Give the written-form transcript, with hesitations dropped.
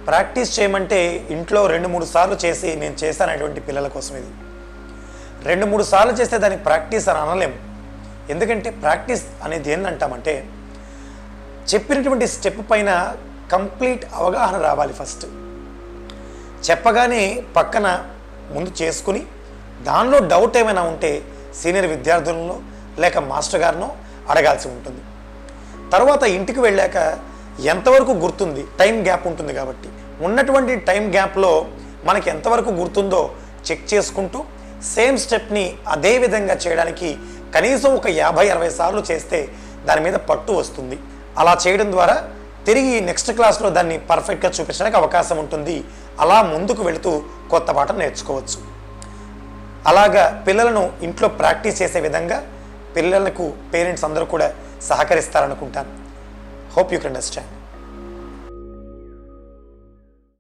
Practice చేయమంటే ఇంట్లో 2-3 సార్లు చేసి నేను చేశానటువంటి పిల్లల కోసం ఇది. 2-3 సార్లు చేస్తే దానికి ప్రాక్టీస్ అని అనలేము. ఎందుకంటే ప్రాక్టీస్ అనేది ఏంటంటామంటే చెప్పినటువంటి స్టెప్ పైన కంప్లీట్ అవగాహన రావాలి. ఫస్ట్ చెప్పగానే పక్కన ముందు చేసుకుని దానిలో డౌట్ ఏమైనా ఉంటే సీనియర్ విద్యార్థులను లేక మాస్టర్ గారినో అడగాల్సి ఉంటుంది. తర్వాత ఇంటికి వెళ్ళాక ఎంతవరకు గుర్తుంది, టైం గ్యాప్ ఉంటుంది కాబట్టి ఉన్నటువంటి టైం గ్యాప్లో మనకి ఎంతవరకు గుర్తుందో చెక్ చేసుకుంటూ సేమ్ స్టెప్ని అదే విధంగా చేయడానికి కనీసం ఒక 50-60 సార్లు చేస్తే దాని మీద పట్టు వస్తుంది. అలా చేయడం ద్వారా తిరిగి నెక్స్ట్ క్లాస్లో దాన్ని పర్ఫెక్ట్గా చూపించడానికి అవకాశం ఉంటుంది. అలా ముందుకు వెళుతూ కొత్త పాఠం నేర్చుకోవచ్చు. అలాగా పిల్లలను ఇంట్లో ప్రాక్టీస్ చేసే విధంగా పిల్లలకు పేరెంట్స్ అందరూ కూడా సహకరిస్తారనుకుంటాను. Hope you can understand.